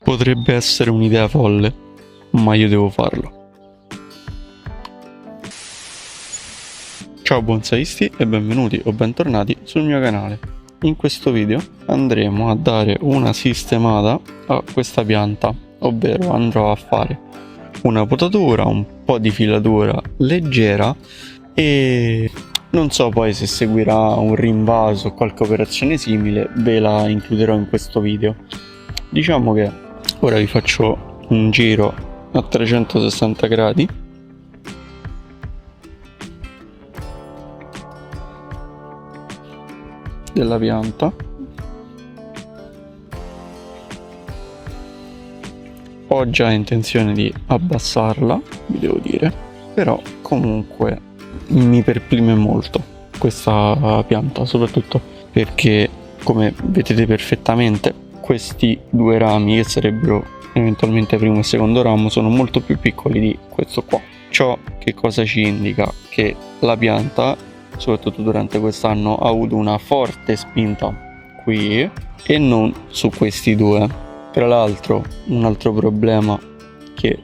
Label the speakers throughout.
Speaker 1: Potrebbe essere un'idea folle, ma io devo farlo. Ciao bonsaisti e benvenuti o bentornati sul mio canale. In questo video andremo a dare una sistemata a questa pianta, ovvero andrò a fare una potatura, un po' di filatura leggera e non so poi se seguirà un rinvaso o qualche operazione simile, ve la includerò in questo video. Diciamo che ora vi faccio un giro a 360 gradi della pianta. Ho già intenzione di abbassarla, vi devo dire, però comunque mi perplime molto questa pianta, soprattutto perché, come vedete perfettamente, questi due rami, che sarebbero eventualmente primo e secondo ramo, sono molto più piccoli di questo qua. Ciò che cosa ci indica? Che la pianta, soprattutto durante quest'anno, ha avuto una forte spinta qui e non su questi due. Tra l'altro, un altro problema che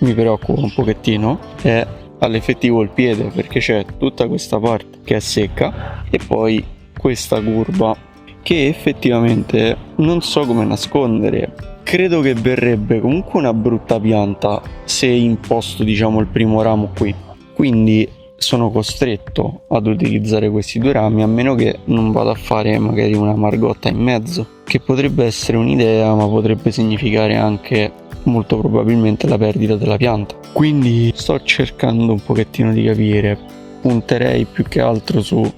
Speaker 1: mi preoccupa un pochettino è all'effettivo il piede, perché c'è tutta questa parte che è secca e poi questa curva che effettivamente non so come nascondere. Credo che verrebbe comunque una brutta pianta se imposto, diciamo, il primo ramo qui, quindi sono costretto ad utilizzare questi due rami, a meno che non vada a fare magari una margotta in mezzo, che potrebbe essere un'idea, ma potrebbe significare anche molto probabilmente la perdita della pianta. Quindi sto cercando un pochettino di capire, punterei più che altro su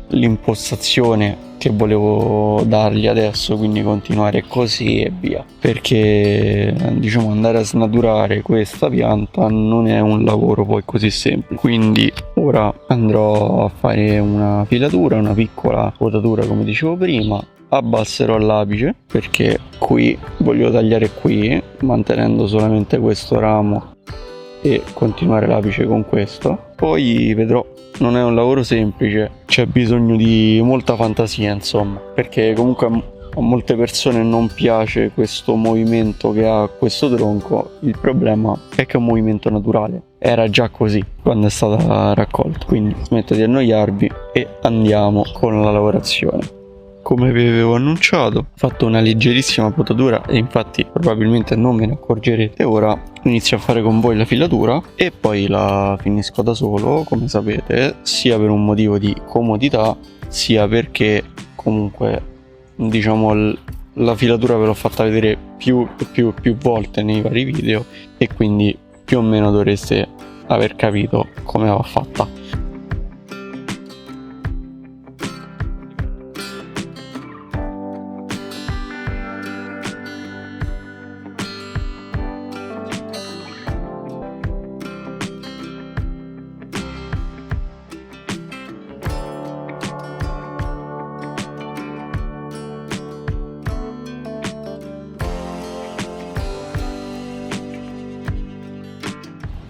Speaker 1: l'impostazione che volevo dargli adesso, quindi continuare così e via, perché diciamo andare a snaturare questa pianta non è un lavoro poi così semplice. Quindi ora andrò a fare una filatura, una piccola potatura come dicevo prima, abbasserò l'apice perché qui voglio tagliare qui mantenendo solamente questo ramo e continuare l'apice con questo. Poi vedrò, non è un lavoro semplice, c'è bisogno di molta fantasia, insomma, perché comunque a molte persone non piace questo movimento che ha questo tronco. Il problema è che è un movimento naturale, era già così quando è stata raccolta, quindi smetto di annoiarvi e andiamo con la lavorazione. Come vi avevo annunciato, ho fatto una leggerissima potatura e infatti probabilmente non me ne accorgerete. Ora inizio a fare con voi la filatura e poi la finisco da solo, come sapete, sia per un motivo di comodità, sia perché comunque, diciamo, la filatura ve l'ho fatta vedere più volte nei vari video e quindi più o meno dovreste aver capito come va fatta.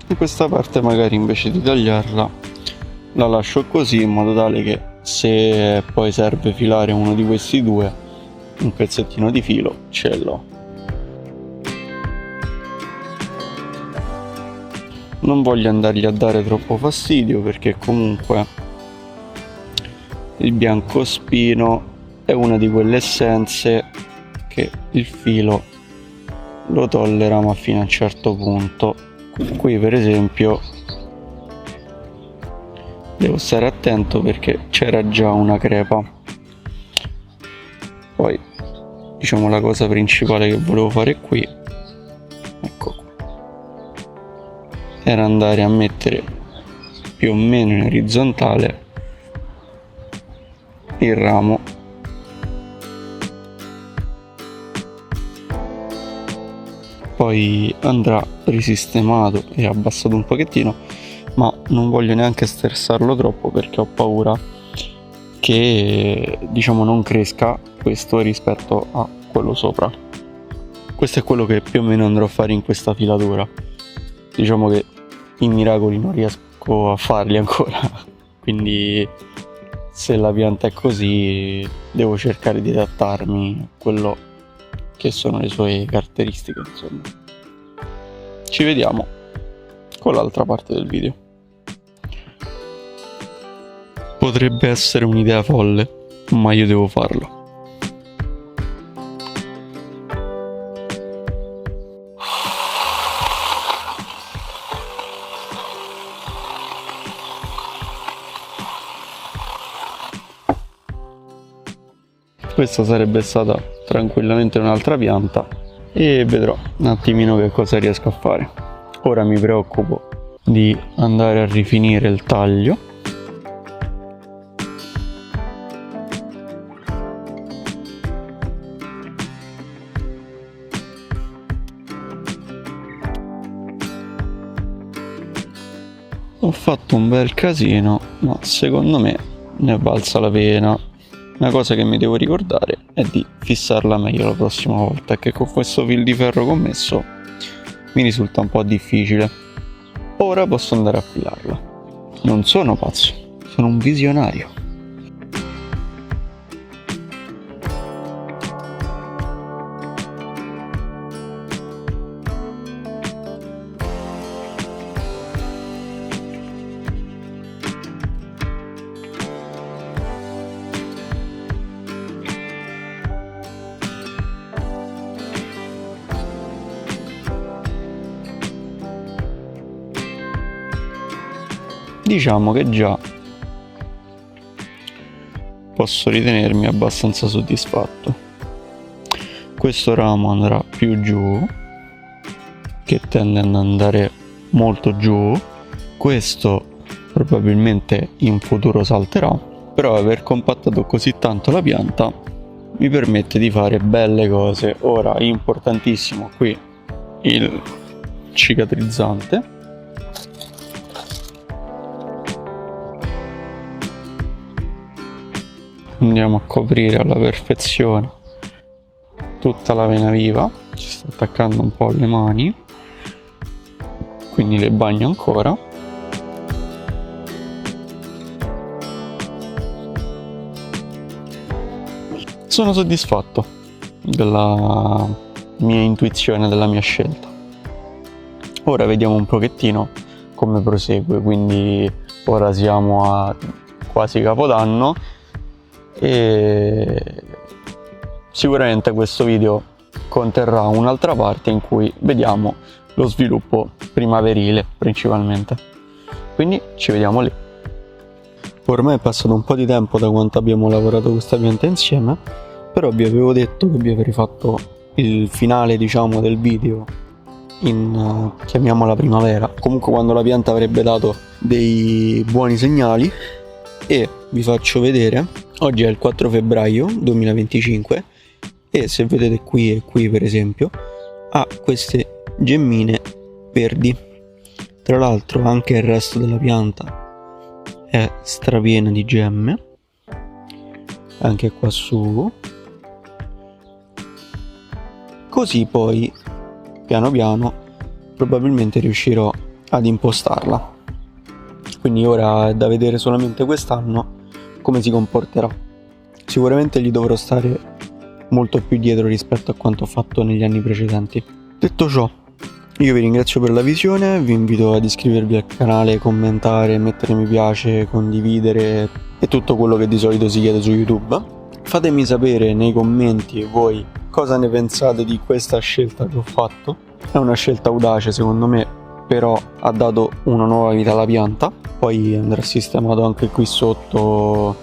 Speaker 1: In questa parte magari invece di tagliarla la lascio così, in modo tale che se poi serve filare uno di questi due, un pezzettino di filo ce l'ho. Non voglio andargli a dare troppo fastidio perché comunque il biancospino è una di quelle essenze che il filo lo tollera, ma fino a un certo punto. Qui per esempio devo stare attento perché c'era già una crepa. Poi diciamo la cosa principale che volevo fare qui, ecco qua, era andare a mettere più o meno in orizzontale il ramo. Poi andrà risistemato e abbassato un pochettino, ma non voglio neanche sterzarlo troppo perché ho paura che, diciamo, non cresca questo rispetto a quello sopra. Questo è quello che più o meno andrò a fare in questa filatura. Diciamo che i miracoli non riesco a farli ancora, quindi se la pianta è così devo cercare di adattarmi a quello che sono le sue caratteristiche, insomma. Ci vediamo con l'altra parte del video. Potrebbe essere un'idea folle, ma io devo farlo. Questa sarebbe stata tranquillamente un'altra pianta e vedrò un attimino che cosa riesco a fare. Ora mi preoccupo di andare a rifinire il taglio. Ho fatto un bel casino, ma secondo me ne è valsa la pena. Una cosa che mi devo ricordare è di fissarla meglio la prossima volta, che con questo fil di ferro commesso mi risulta un po' difficile. Ora posso andare a affilarla. Non sono pazzo, sono un visionario. Diciamo che già posso ritenermi abbastanza soddisfatto. Questo ramo andrà più giù, che tende ad andare molto giù. Questo probabilmente in futuro salterà, però aver compattato così tanto la pianta mi permette di fare belle cose. Ora, importantissimo qui il cicatrizzante. Andiamo a coprire alla perfezione tutta la vena viva. Ci sta attaccando un po' alle mani, quindi le bagno ancora. Sono soddisfatto della mia intuizione, della mia scelta. Ora vediamo un pochettino come prosegue. Quindi ora siamo a quasi Capodanno e sicuramente questo video conterrà un'altra parte in cui vediamo lo sviluppo primaverile principalmente. Quindi ci vediamo lì. Ormai è passato un po' di tempo da quanto abbiamo lavorato questa pianta insieme, però vi avevo detto che vi avrei fatto il finale, diciamo, del video in chiamiamola primavera, comunque quando la pianta avrebbe dato dei buoni segnali. E vi faccio vedere, oggi è il 4 febbraio 2025 e se vedete qui e qui per esempio ha queste gemmine verdi. Tra l'altro anche il resto della pianta è strapiena di gemme, anche qua su. Così poi piano piano probabilmente riuscirò ad impostarla. Quindi ora è da vedere solamente quest'anno come si comporterà. Sicuramente gli dovrò stare molto più dietro rispetto a quanto ho fatto negli anni precedenti. Detto ciò, io vi ringrazio per la visione, vi invito ad iscrivervi al canale, commentare, mettere mi piace, condividere e tutto quello che di solito si chiede su YouTube. Fatemi sapere nei commenti voi cosa ne pensate di questa scelta che ho fatto. È una scelta audace secondo me, però ha dato una nuova vita alla pianta. Poi andrà sistemato anche qui sotto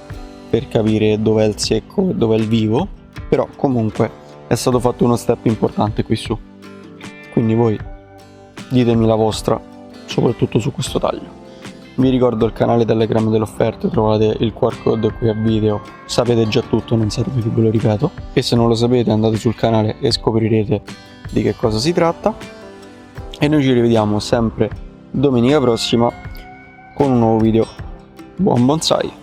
Speaker 1: per capire dov'è il secco e dov'è il vivo, però comunque è stato fatto uno step importante qui su. Quindi voi ditemi la vostra, soprattutto su questo taglio. Vi ricordo il canale Telegram delle offerte, trovate il QR code qui a video, sapete già tutto, non serve che ve lo ripeto, e se non lo sapete andate sul canale e scoprirete di che cosa si tratta. E noi ci rivediamo sempre domenica prossima con un nuovo video. Buon bonsai!